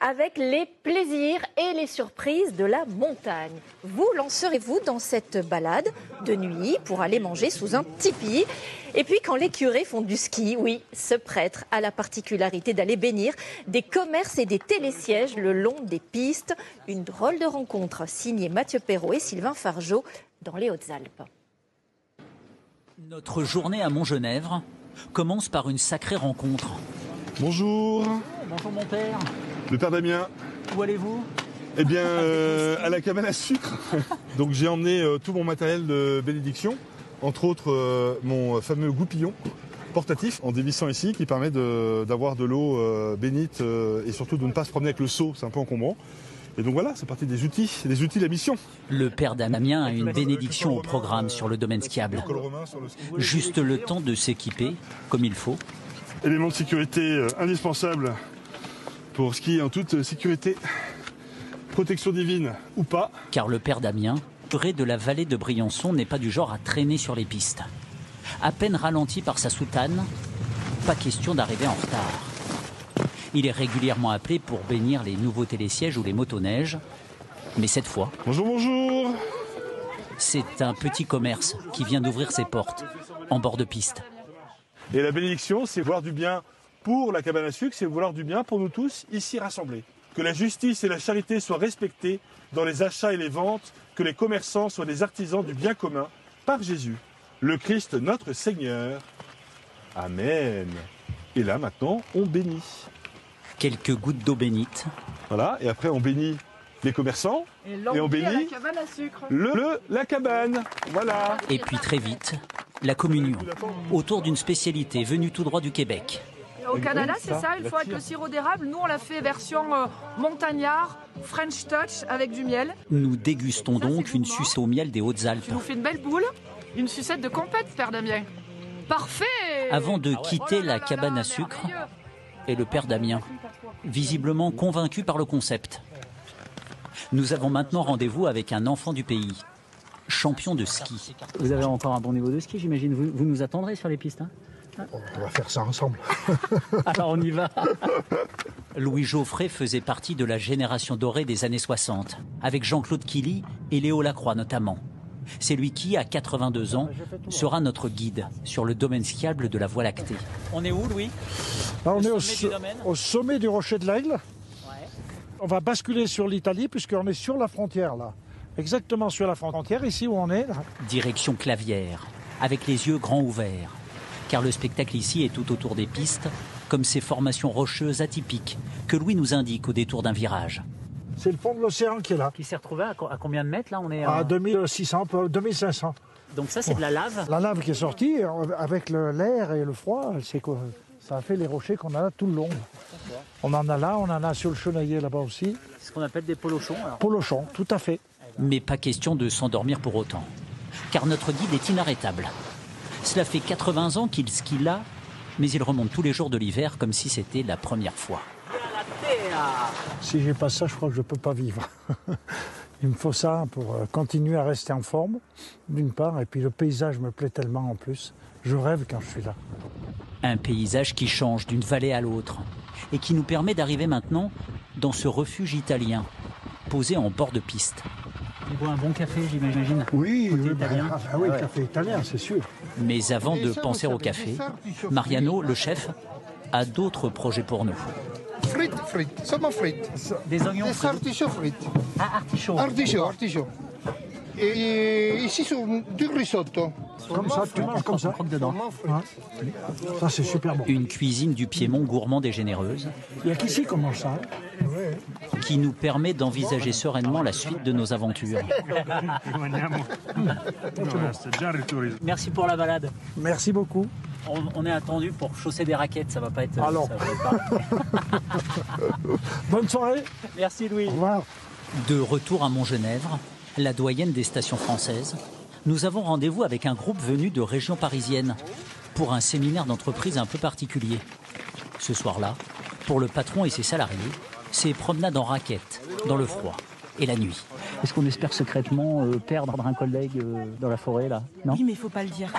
avec les plaisirs et les surprises de la montagne. Vous lancerez-vous dans cette balade de nuit pour aller manger sous un tipi? Et puis quand les curés font du ski, oui, ce prêtre a la particularité d'aller bénir des commerces et des télésièges le long des pistes. Une drôle de rencontre signée Mathieu Perrault et Sylvain Fargeot dans les Hautes-Alpes. Notre journée à Montgenèvre commence par une sacrée rencontre. Bonjour. Bonjour mon père. Le père Damien. Où allez-vous? Eh bien, à la cabane à sucre. Donc j'ai emmené tout mon matériel de bénédiction, entre autres mon fameux goupillon portatif en dévissant ici, qui permet d'avoir de l'eau bénite et surtout de ne pas se promener avec le seau, c'est un peu encombrant. Et donc voilà, c'est parti des outils de la mission. Le père Damien a une bénédiction au programme sur le domaine skiable. Juste le temps de s'équiper comme il faut. Élément de sécurité indispensable pour skier en toute sécurité, protection divine ou pas. Car le père Damien, curé de la vallée de Briançon, n'est pas du genre à traîner sur les pistes. À peine ralenti par sa soutane, pas question d'arriver en retard. Il est régulièrement appelé pour bénir les nouveaux télésièges ou les motoneiges. Mais cette fois, bonjour. C'est un petit commerce qui vient d'ouvrir ses portes en bord de piste. Et la bénédiction, c'est vouloir du bien pour la cabane à sucre, c'est vouloir du bien pour nous tous ici rassemblés. Que la justice et la charité soient respectées dans les achats et les ventes, que les commerçants soient des artisans du bien commun par Jésus, le Christ notre Seigneur. Amen. Et là maintenant, on bénit. Quelques gouttes d'eau bénite. Voilà, et après on bénit les commerçants et on bénit la cabane à sucre. La cabane. Voilà. Et puis très vite, la communion autour d'une spécialité venue tout droit du Québec. Au Canada, c'est ça, il faut avec le sirop d'érable. Nous, on l'a fait version montagnard, French touch avec du miel. Nous dégustons donc une sucette au miel des Hautes-Alpes. Tu nous fais une belle boule, une sucette de compète, père Damien. Parfait. Avant de quitter la cabane à sucre, et le père Damien, visiblement convaincu par le concept. Nous avons maintenant rendez-vous avec un enfant du pays, champion de ski. Vous avez encore un bon niveau de ski, j'imagine. Vous nous attendrez sur les pistes, hein? On va faire ça ensemble. Alors on y va. Louis Geoffrey faisait partie de la génération dorée des années 60, avec Jean-Claude Killy et Léo Lacroix notamment. C'est lui qui, à 82 ans, sera notre guide sur le domaine skiable de la Voie lactée. On est où, Louis? Là, on est au sommet du Rocher de l'Aigle. Ouais. On va basculer sur l'Italie puisqu'on est sur la frontière, là. Exactement sur la frontière, ici où on est. Là. Direction Clavière, avec les yeux grands ouverts. Car le spectacle ici est tout autour des pistes, comme ces formations rocheuses atypiques que Louis nous indique au détour d'un virage. C'est le fond de l'océan qui est là. Qui s'est retrouvé à combien de mètres là? On est à 2600, 2500. Donc ça c'est de la lave? La lave qui est sortie, avec l'air et le froid, c'est quoi? Ça a fait les rochers qu'on a là tout le long. On en a là, on en a sur le Chenaillet là-bas aussi. C'est ce qu'on appelle des polochons alors. Polochons, tout à fait. Mais pas question de s'endormir pour autant. Car notre guide est inarrêtable. Cela fait 80 ans qu'il skie là, mais il remonte tous les jours de l'hiver comme si c'était la première fois. Si j'ai pas ça, je crois que je peux pas vivre. Il me faut ça pour continuer à rester en forme, d'une part, et puis le paysage me plaît tellement en plus. Je rêve quand je suis là. Un paysage qui change d'une vallée à l'autre et qui nous permet d'arriver maintenant dans ce refuge italien, posé en bord de piste. Il boit un bon café, j'imagine. Oui, italien. Oui, café italien, c'est sûr. Mais avant de penser au café, Mariano, le chef, a d'autres projets pour nous. Frites, seulement frites. Des oignons Des artichauts frites. Ah, artichauts. Artichauts. Et ici, c'est du risotto. Comme ça, tu manges comme ça. Croque dedans. Ouais. Ça, c'est super bon. Une cuisine du Piémont gourmande et généreuse. Il n'y a qu'ici qu'on mange ça. Qui nous permet d'envisager sereinement la suite de nos aventures. Merci pour la balade. Merci beaucoup. On est attendu pour chausser des raquettes, ça va pas être... Alors. Ça va pas. Bonne soirée. Merci Louis. Au revoir. De retour à Montgenèvre, la doyenne des stations françaises, nous avons rendez-vous avec un groupe venu de région parisienne pour un séminaire d'entreprise un peu particulier. Ce soir-là, pour le patron et ses salariés, c'est promenade en raquette, dans le froid et la nuit. Est-ce qu'on espère secrètement perdre un collègue dans la forêt, là? Non? Oui, mais il faut pas le dire.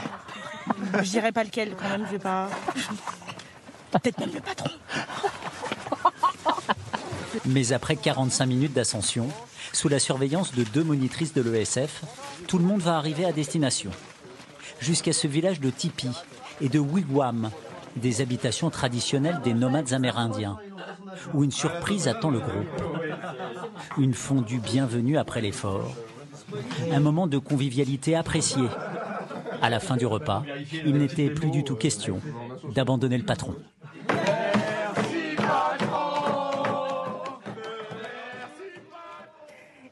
Je dirais pas lequel, quand même, je vais pas... Peut-être même le patron. Mais après 45 minutes d'ascension, sous la surveillance de 2 monitrices de l'ESF, tout le monde va arriver à destination. Jusqu'à ce village de tipis et de wigwams, des habitations traditionnelles des nomades amérindiens, où une surprise attend le groupe. Une fondue bienvenue après l'effort. Un moment de convivialité apprécié. À la fin du repas, il n'était plus du tout question d'abandonner le patron.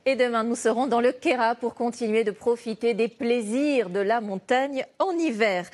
Et demain, nous serons dans le Kéra pour continuer de profiter des plaisirs de la montagne en hiver.